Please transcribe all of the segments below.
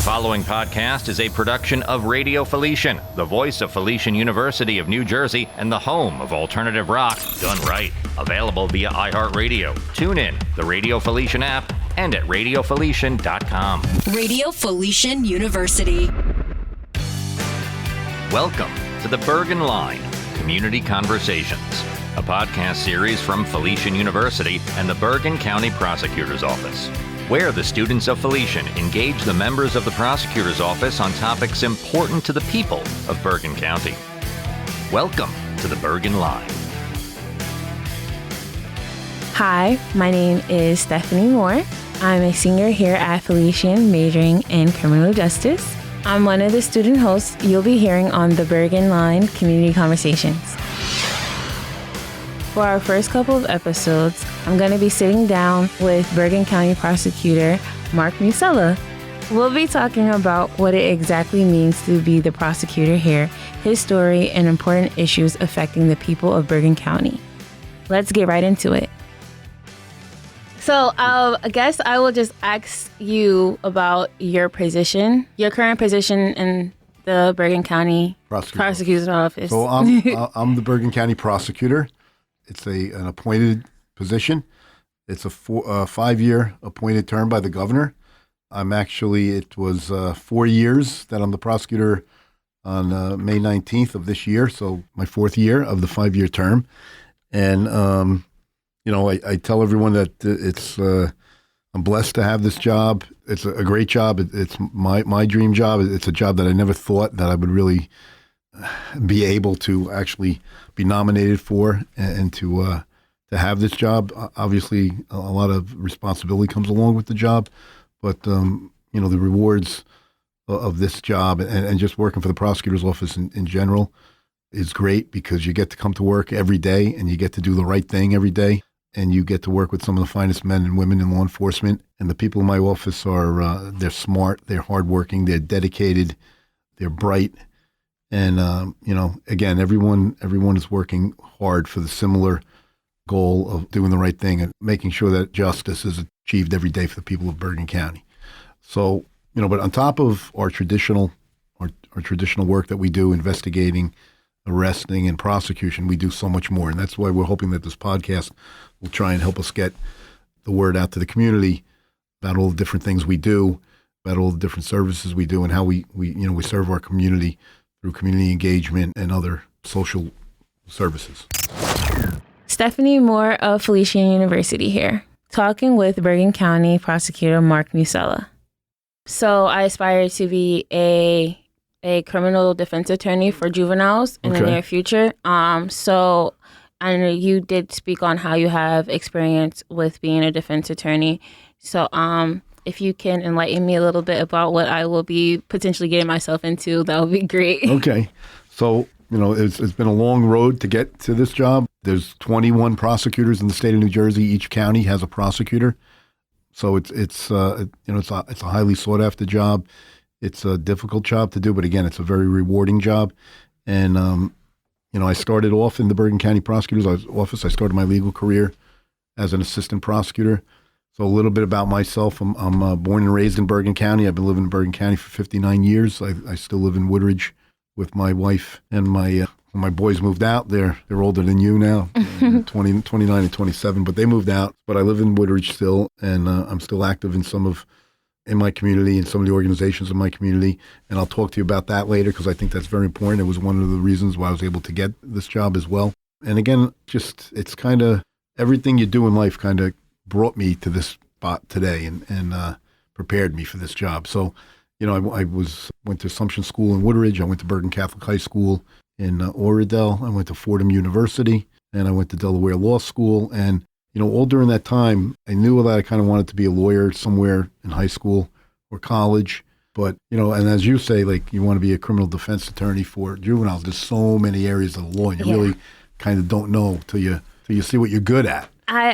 following podcast is a production of Radio Felician, the voice of Felician University of New Jersey and the home of alternative rock done right. Available via iHeartRadio, TuneIn, the Radio Felician app, and at radiofelician.com. Radio Felician University. Welcome to the Bergen Line, Community Conversations, a podcast series from Felician University and the Bergen County Prosecutor's Office, where the students of Felician engage the members of the Prosecutor's Office on topics important to the people of Bergen County. Welcome to the Bergen Line. Hi, my name is Stephanie Moore. I'm a senior here at Felician, majoring in criminal justice. I'm one of the student hosts you'll be hearing on the Bergen Line Community Conversations. For our first couple of episodes, I'm going to be sitting down with Bergen County Prosecutor Mark Musella. We'll be talking about what it exactly means to be the prosecutor here, his story, and important issues affecting the people of Bergen County. Let's get right into it. So I guess I will just ask you about your position, your current position in the Bergen County Prosecutor's Office. So I'm the Bergen County Prosecutor. It's an appointed position. It's a 5-year appointed term by the governor. It was 4 years that I'm the prosecutor on May 19th of this year, so my 4th year of the 5-year term. And, I tell everyone that I'm blessed to have this job. It's a great job. It's my dream job. It's a job that I never thought that I would really be able to actually be nominated for and to have this job. Obviously, a lot of responsibility comes along with the job, but the rewards of this job and just working for the prosecutor's office in general is great because you get to come to work every day and you get to do the right thing every day, and you get to work with some of the finest men and women in law enforcement. And the people in my office are they're smart, they're hardworking, they're dedicated, they're bright. And, again, everyone is working hard for the similar goal of doing the right thing and making sure that justice is achieved every day for the people of Bergen County. So, but on top of our traditional work that we do, investigating, arresting, and prosecution, we do so much more. And that's why we're hoping that this podcast will try and help us get the word out to the community about all the different things we do, about all the different services we do, and how we serve our community through community engagement and other social services. Stephanie Moore of Felician University here, talking with Bergen County Prosecutor Mark Musella. So I aspire to be a criminal defense attorney for juveniles in the near future. So I know you did speak on how you have experience with being a defense attorney. So if you can enlighten me a little bit about what I will be potentially getting myself into, that would be great. Okay. So, it's been a long road to get to this job. There's 21 prosecutors in the state of New Jersey. Each county has a prosecutor. So it's a highly sought after job. It's a difficult job to do, but again, it's a very rewarding job. And, I started off in the Bergen County Prosecutor's Office. I started my legal career as an assistant prosecutor. So a little bit about myself. I'm born and raised in Bergen County. I've been living in Bergen County for 59 years. I still live in Woodridge with my wife and my boys moved out. They're older than you now, 29 and 27, but they moved out. But I live in Woodridge still, and I'm still active in my community and some of the organizations in my community. And I'll talk to you about that later because I think that's very important. It was one of the reasons why I was able to get this job as well. And again, it's kind of everything you do in life kind of brought me to this spot today and prepared me for this job. So, I went to Assumption School in Woodridge. I went to Bergen Catholic High School in Oradell. I went to Fordham University, and I went to Delaware Law School. And, all during that time, I knew that I kind of wanted to be a lawyer somewhere in high school or college. But, and as you say, you want to be a criminal defense attorney for juveniles. There's so many areas of the law, and you really kind of don't know till you see what you're good at. I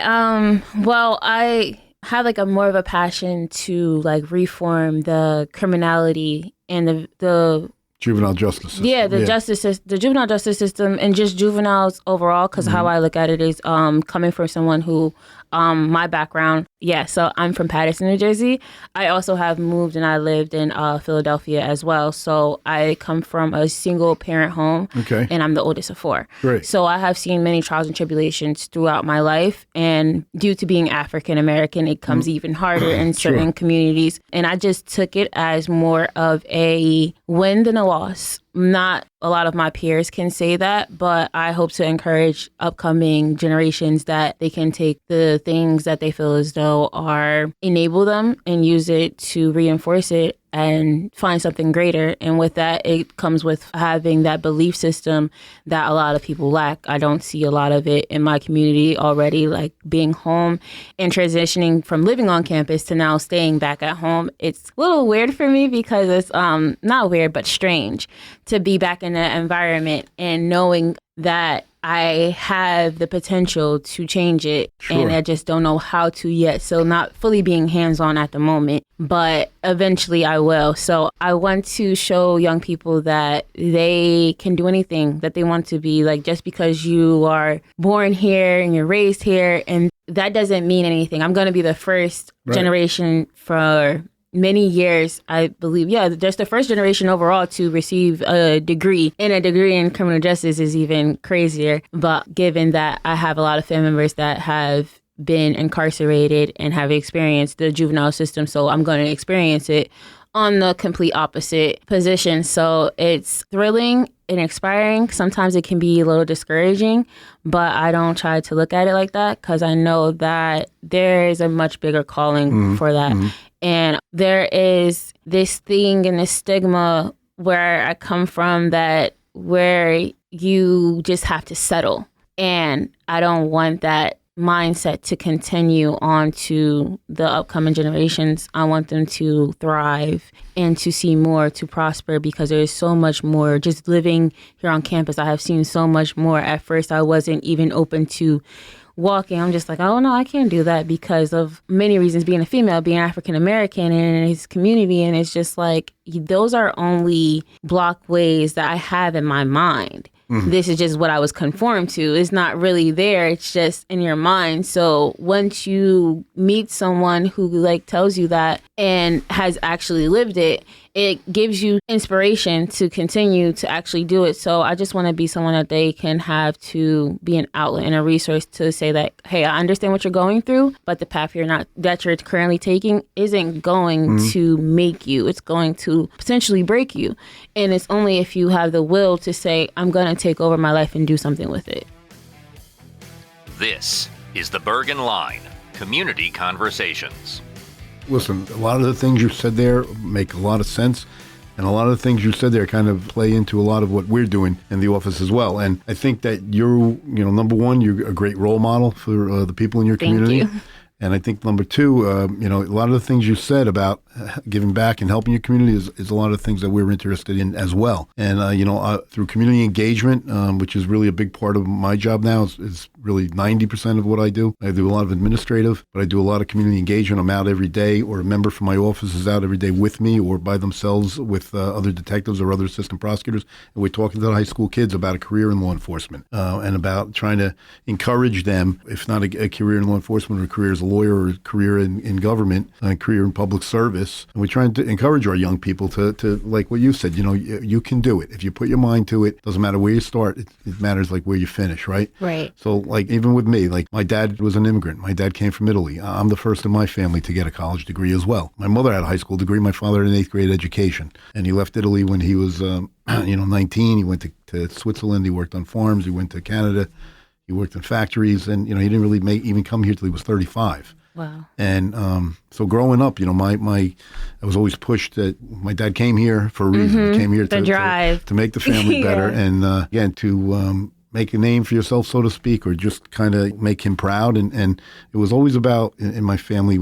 have a more of a passion to reform the criminality and the juvenile justice system. The juvenile justice system and just juveniles overall, because how I look at it is coming from someone who my background, so I'm from Paterson, New Jersey. I also have moved and I lived in Philadelphia as well. So I come from a single parent home, and I'm the oldest of 4. Great. So I have seen many trials and tribulations throughout my life. And due to being African American, it comes even harder in certain communities. And I just took it as more of a win than a loss. Not a lot of my peers can say that, but I hope to encourage upcoming generations that they can take the things that they feel as though enable them and use it to reinforce it and find something greater. And with that, it comes with having that belief system that a lot of people lack. I don't see a lot of it in my community already, like being home and transitioning from living on campus to now staying back at home. It's a little weird for me because it's not weird, but strange to be back in that environment and knowing that I have the potential to change it, and I just don't know how to yet. So not fully being hands-on at the moment, but eventually I will. So I want to show young people that they can do anything that they want to be. Like, just because you are born here and you're raised here, and that doesn't mean anything. I'm going to be the first generation for many years, I believe. Just the first generation overall to receive a degree. And a degree in criminal justice is even crazier. But given that I have a lot of family members that have been incarcerated and have experienced the juvenile system, so I'm going to experience it on the complete opposite position. So it's thrilling and inspiring. Sometimes it can be a little discouraging, but I don't try to look at it like that because I know that there is a much bigger calling for that. And there is this thing and this stigma where I come from that where you just have to settle. And I don't want that mindset to continue on to the upcoming generations. I want them to thrive and to see more, to prosper, because there is so much more. Just living here on campus, I have seen so much more. At first, I wasn't even open to walking. I'm just like, oh no, I can't do that because of many reasons, being a female, being African American in his community. And it's just like, those are only block ways that I have in my mind. This is just what I was conformed to. It's not really there. It's just in your mind. So once you meet someone who tells you that and has actually lived it, it gives you inspiration to continue to actually do it. So I just want to be someone that they can have to be an outlet and a resource to say that, hey, I understand what you're going through, but the path that you're currently taking isn't going to make you. It's going to potentially break you. And it's only if you have the will to say, I'm going to take over my life and do something with it. This is the Bergen Line, Community Conversations. Listen, a lot of the things you said there make a lot of sense. And a lot of the things you said there kind of play into a lot of what we're doing in the office as well. And I think that you're, number one, you're a great role model for the people in your community. Thank you. And I think number two, a lot of the things you said about giving back and helping your community is a lot of things that we're interested in as well. And, through community engagement, which is really a big part of my job now, is really 90% of what I do. I do a lot of administrative, but I do a lot of community engagement. I'm out every day, or a member from my office is out every day with me or by themselves with other detectives or other assistant prosecutors. And we're talking to the high school kids about a career in law enforcement and about trying to encourage them, if not a career in law enforcement or a career as a lawyer or a career in government, a career in public service. And we're trying to encourage our young people to like what you said, you can do it. If you put your mind to it, doesn't matter where you start, it matters like where you finish, right? Right. So like even with me, like my dad was an immigrant. My dad came from Italy. I'm the first in my family to get a college degree as well. My mother had a high school degree. My father had an 8th grade education. And he left Italy when he was 19. He went to Switzerland. He worked on farms. He went to Canada. He worked in factories. And, he didn't really even come here till he was 35. Wow. And so growing up, I was always pushed that my dad came here for a reason. He came here to make the family better and, again, to make a name for yourself, so to speak, or just kind of make him proud. And it was always about, in my family,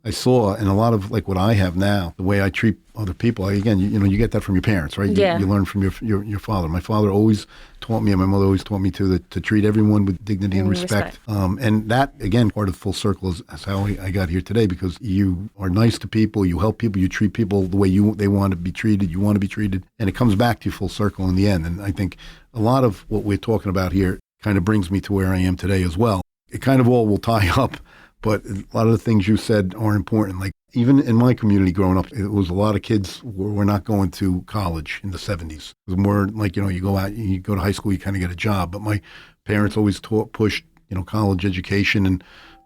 I saw, and a lot of like what I have now, the way I treat other people. Again, you get that from your parents, right? Yeah. You learn from your father. My father always taught me, and my mother always taught me to treat everyone with dignity and respect. And that, again, part of full circle is how I got here today, because you are nice to people, you help people, you treat people the way they want to be treated, you want to be treated, and it comes back to you full circle in the end. And I think a lot of what we're talking about here kind of brings me to where I am today as well. It kind of all will tie up But a lot of the things you said are important. Like even in my community growing up, it was a lot of kids were not going to college in the 70s. It was more like, you go out, you go to high school, you kind of get a job. But my parents always pushed, college education. And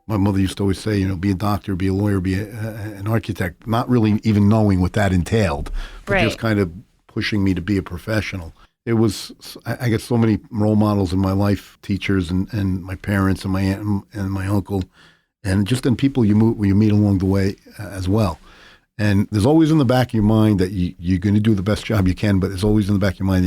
my mother used to always say, be a doctor, be a lawyer, be an architect, not really even knowing what that entailed, but just kind of pushing me to be a professional. It was, I got so many role models in my life, teachers and my parents and my aunt and my uncle, and just in people you meet along the way as well. And there's always in the back of your mind that you're going to do the best job you can, but there's always in the back of your mind,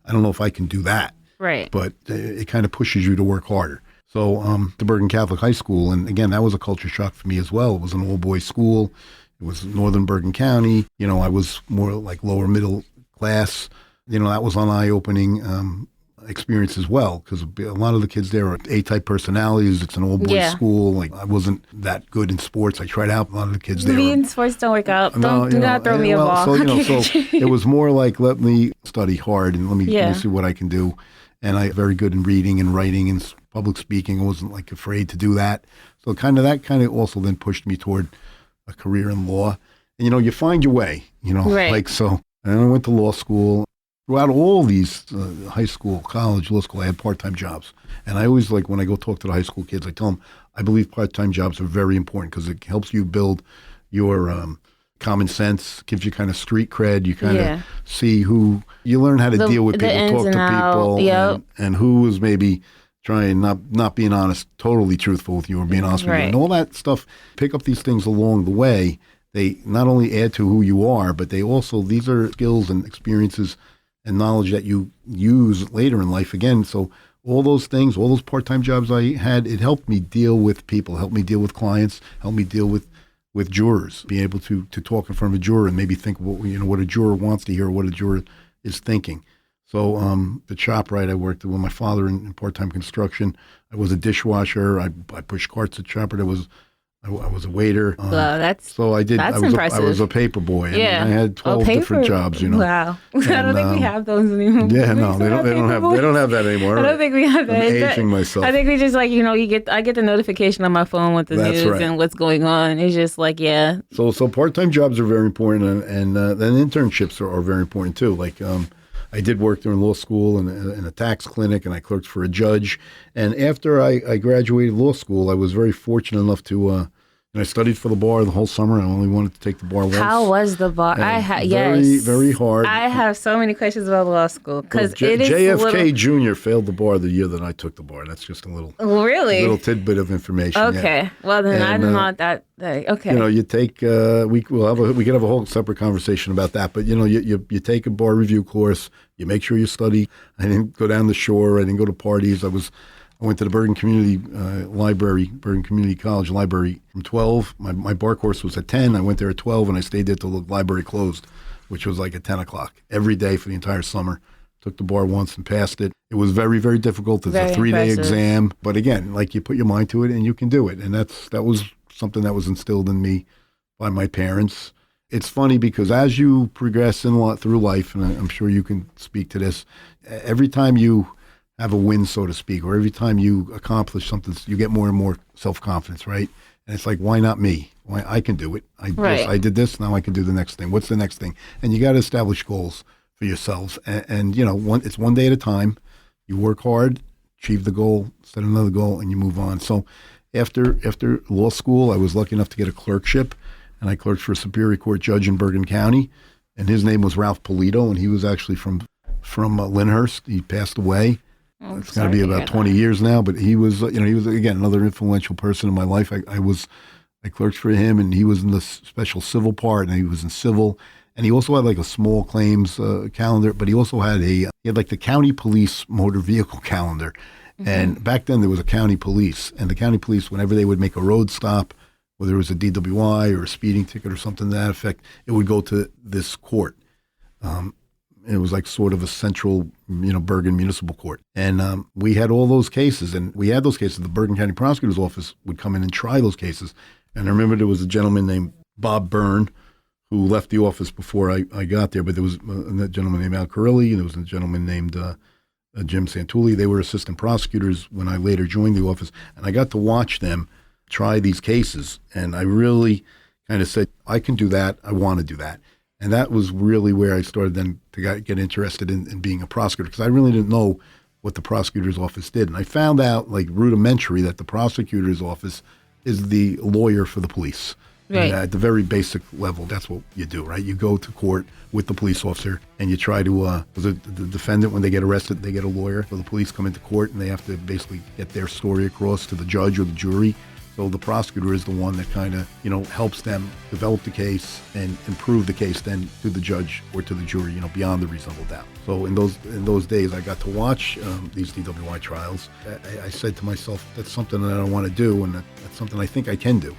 I don't know if I can do that. Right. But it kind of pushes you to work harder. So the Bergen Catholic High School, and again, that was a culture shock for me as well. It was an all-boys school. It was northern Bergen County. I was more like lower middle class. That was an eye-opening experience as well, because a lot of the kids there are A-type personalities. It's an all-boys school. Like, I wasn't that good in sports. I tried out. A lot of the kids there. Me and sports don't work out. Do not throw me a ball. So it was more like, let me study hard and let me see what I can do. And I'm very good in reading and writing and public speaking. I wasn't like afraid to do that. So that also then pushed me toward a career in law. And you find your way. Right. Like so. And I went to law school. Throughout all these high school, college, law school, I had part-time jobs. And I always, like, when I go talk to the high school kids, I tell them, I believe part-time jobs are very important because it helps you build your common sense, gives you kind of street cred. You kind of see you learn how to deal with people, talk to people, and who is maybe trying not being honest, totally truthful with you or being honest with you. And all that stuff, pick up these things along the way. They not only add to who you are, but these are skills and experiences and knowledge that you use later in life again. So all those things, all those part-time jobs I had, it helped me deal with people, helped me deal with clients, helped me deal with jurors, be able to talk in front of a juror and maybe think what a juror wants to hear, what a juror is thinking. So the ShopRite, I worked with my father in part-time construction. I was a dishwasher. I pushed carts at ShopRite. I was a waiter. So I did. That's impressive. I was a paper boy. I had 12 different jobs. Wow. I don't think we have those anymore. Yeah, no, they don't have that anymore. I don't think we have that. I'm aging myself. I think we just I get the notification on my phone with the news and what's going on. It's just So part-time jobs are very important, and then internships are very important too. Like I did work during law school in a tax clinic, and I clerked for a judge. And after I graduated law school, I was very fortunate enough to. And I studied for the bar the whole summer. I only wanted to take the bar once. How was the bar? Very, very hard. I have so many questions about law school because it is JFK Jr. failed the bar the year that I took the bar. That's just a little tidbit of information. Okay, well then I'm not that. Okay. You take we could have a whole separate conversation about that. But you take a bar review course. You make sure you study. I didn't go down the shore. I didn't go to parties. I went to the Bergen Community Library, Bergen Community College Library from 12. My bar course was at 10. I went there at 12, and I stayed there till the library closed, which was like at 10 o'clock every day for the entire summer. Took the bar once and passed it. It was very, very difficult. It's a 3-day exam. But again, like you put your mind to it and you can do it. And that was something that was instilled in me by my parents. It's funny because as you progress through life, and I'm sure you can speak to this, every time you have a win, so to speak, or every time you accomplish something, you get more and more self-confidence, right? And it's like, why not me? Why I can do it. I did this, now I can do the next thing. What's the next thing? And you got to establish goals for yourselves. And it's one day at a time. You work hard, achieve the goal, set another goal, and you move on. So after law school, I was lucky enough to get a clerkship, and I clerked for a Superior Court judge in Bergen County. And his name was Ralph Polito, and he was actually from Lyndhurst. He passed away. It's going to be about 20 years now, but he was again another influential person in my life. I clerked for him, and he was in the special civil part, and he was in civil, and he also had like a small claims calendar, but he also had like the county police motor vehicle calendar, and back then there was a county police, and the county police, whenever they would make a road stop, whether it was a DWI or a speeding ticket or something to that effect, it would go to this court. It was like sort of a central, Bergen Municipal Court. And we had all those cases. And we had those cases. The Bergen County Prosecutor's Office would come in and try those cases. And I remember there was a gentleman named Bob Byrne who left the office before I got there. But there was a gentleman named Al Carilli, and there was a gentleman named Jim Santulli. They were assistant prosecutors when I later joined the office. And I got to watch them try these cases. And I really kind of said, I can do that. I want to do that. And that was really where I started then to get interested in being a prosecutor, because I really didn't know what the prosecutor's office did. And I found out, like rudimentary, that the prosecutor's office is the lawyer for the police. Right. And at the very basic level, that's what you do, right? You go to court with the police officer and you try to, the defendant, when they get arrested, they get a lawyer. So the police come into court and they have to basically get their story across to the judge or the jury. So the prosecutor is the one that kind of, helps them develop the case and improve the case then to the judge or to the jury, beyond the reasonable doubt. So in those days, I got to watch these DWI trials. I said to myself, that's something that I want to do, and that's something I think I can do.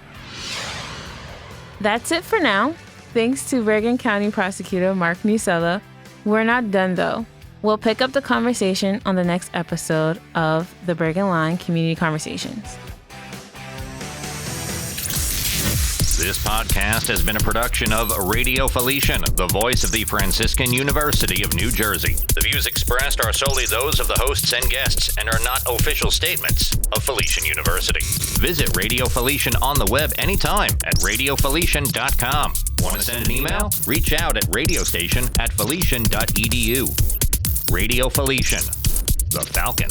That's it for now. Thanks to Bergen County Prosecutor Mark Musella. We're not done, though. We'll pick up the conversation on the next episode of the Bergen Line Community Conversations. This podcast has been a production of Radio Felician, the voice of the Franciscan University of New Jersey. The views expressed are solely those of the hosts and guests and are not official statements of Felician University. Visit Radio Felician on the web anytime at radiofelician.com. Want to send an email? Reach out at radiostation@felician.edu. Radio Felician, the Falcon.